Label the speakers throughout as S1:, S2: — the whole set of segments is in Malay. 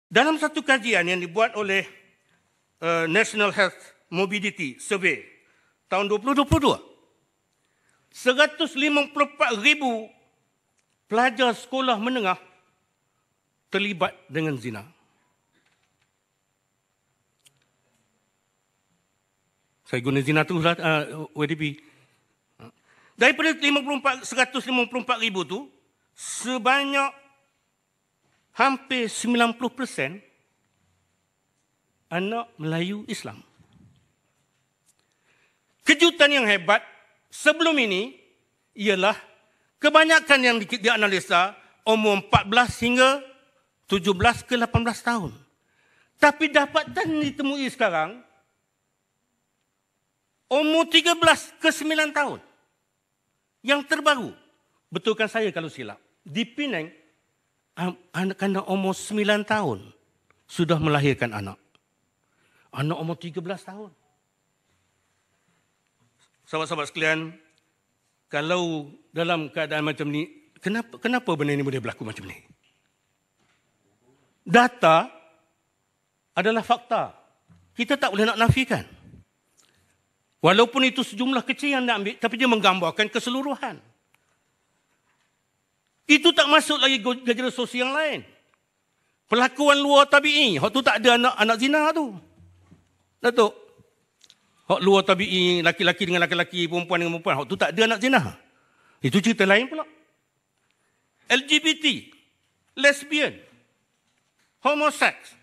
S1: Dalam satu kajian yang dibuat oleh National Health Morbidity Survey tahun 2022, 154,000 pelajar sekolah menengah terlibat dengan zina. Saya guna zina tu WDP. Daripada 154,000 tu, sebanyak hampir 90% anak Melayu Islam. Kejutan yang hebat sebelum ini ialah kebanyakan yang dianalisa umur 14 hingga 17 ke 18 tahun. Tapi dapatan ditemui sekarang umur 13 ke 9 tahun. Yang terbaru, betulkan saya kalau silap, di Penang, anak-anak umur 9 tahun sudah melahirkan anak. Anak umur 13 tahun. Sahabat-sahabat sekalian, kalau dalam keadaan macam ni, kenapa benda ini boleh berlaku macam ni? Data adalah fakta. Kita tak boleh nak nafikan. Walaupun itu sejumlah kecil yang nak ambil, tapi dia menggambarkan keseluruhan. Itu tak masuk lagi gejala sosial yang lain. Pelakuan luar tabi'i, hak tu tak ada anak zina tu. Datuk, hak luar tabi'i, laki-laki dengan laki-laki, perempuan dengan perempuan, hak tu tak ada anak zina. Itu cerita lain pula. LGBT, lesbian, homoseks.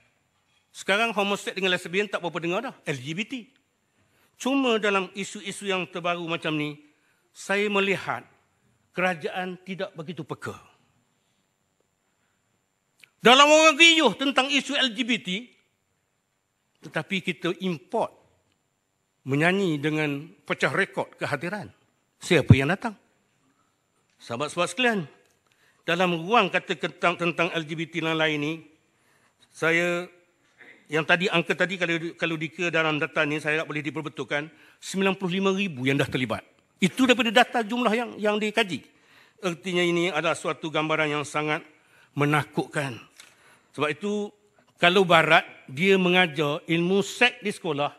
S1: Sekarang homoseks dengan lesbian tak berapa dengar dah, LGBT. Cuma dalam isu-isu yang terbaru macam ni, saya melihat kerajaan tidak begitu peka. Dalam orang riuh tentang isu LGBT, tetapi kita import menyanyi dengan pecah rekod kehadiran. Siapa yang datang? Sahabat-sahabat sekalian, dalam ruang kata tentang LGBT yang lain ni, saya yang tadi angka tadi kalau dikira dalam data ni saya tak boleh diperbetulkan 95,000 yang dah terlibat. Itu daripada data jumlah yang dikaji. Artinya ini adalah suatu gambaran yang sangat menakutkan. Sebab itu kalau Barat dia mengajar ilmu seks di sekolah,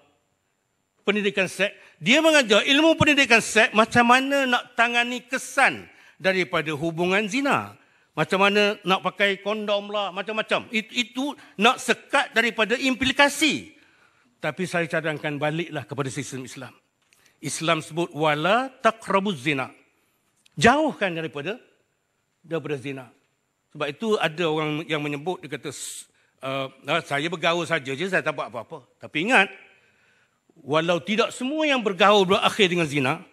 S1: pendidikan seks, dia mengajar ilmu pendidikan seks macam mana nak tangani kesan daripada hubungan zina. Macam mana nak pakai kondom lah, macam-macam. Itu nak sekat daripada implikasi. Tapi saya cadangkan baliklah kepada sistem Islam. Islam sebut, wala taqrabuz zina. Jauhkan daripada zina. Sebab itu ada orang yang menyebut, dia kata, saya bergaul saja je, saya tak buat apa-apa. Tapi ingat, walau tidak semua yang bergaul berakhir dengan zina,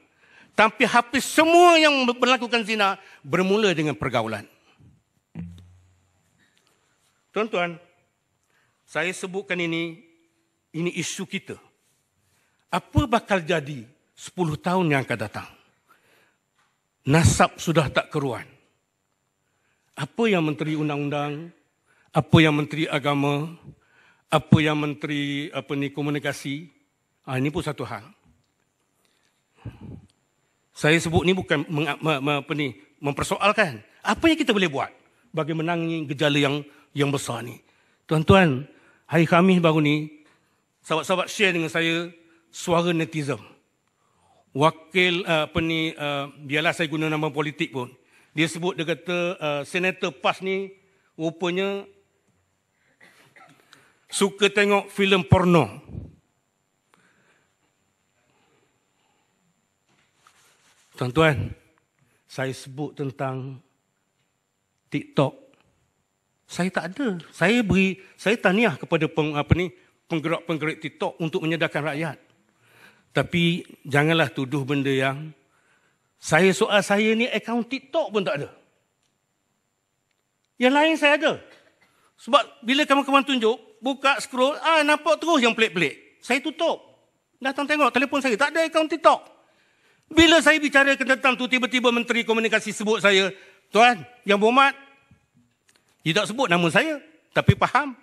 S1: tapi hampir semua yang melakukan zina bermula dengan pergaulan. Tuan-tuan, saya sebutkan ini isu kita. Apa bakal jadi 10 tahun yang akan datang? Nasab sudah tak keruan. Apa yang Menteri Undang-Undang, apa yang Menteri Agama, apa yang Menteri Komunikasi, ini pun satu hal. Saya sebut ni bukan mempersoalkan. Apa yang kita boleh buat bagi menangani gejala yang besar ni. Tuan-tuan, hari Khamis baru ni, sahabat-sahabat share dengan saya suara netizen. Wakil, biarlah saya guna nama politik pun. Dia sebut, dia kata, Senator PAS ni rupanya suka tengok filem porno. Tuan-tuan, saya sebut tentang TikTok. Saya tak ada. Saya tahniah kepada penggerak-penggerak TikTok untuk menyedarkan rakyat. Tapi janganlah tuduh benda yang soal saya ni akaun TikTok pun tak ada. Yang lain saya ada. Sebab bila kawan-kawan tunjuk, buka scroll, nampak terus yang pelik-pelik. Saya tutup. Datang tengok telefon saya, tak ada akaun TikTok. Bila saya bicara tentang tu, tiba-tiba Menteri Komunikasi sebut saya, tuan, yang berhormat, dia tak sebut nama saya, tapi faham.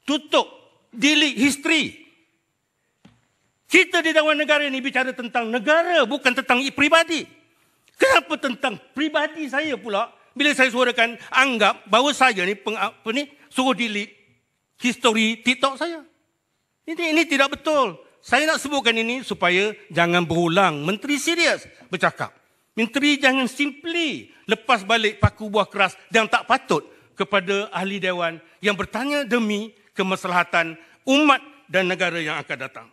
S1: Tutup, delete history. Kita di dalam negara ini bicara tentang negara, bukan tentang pribadi. Kenapa tentang pribadi saya pula bila saya suarakan, anggap bahawa saya ni, suruh delete history TikTok saya. Ini tidak betul. Saya nak sebutkan ini supaya jangan berulang. Menteri serius bercakap. Menteri jangan simply lepas balik paku buah keras yang tak patut kepada ahli dewan yang bertanya demi kemaslahatan umat dan negara yang akan datang.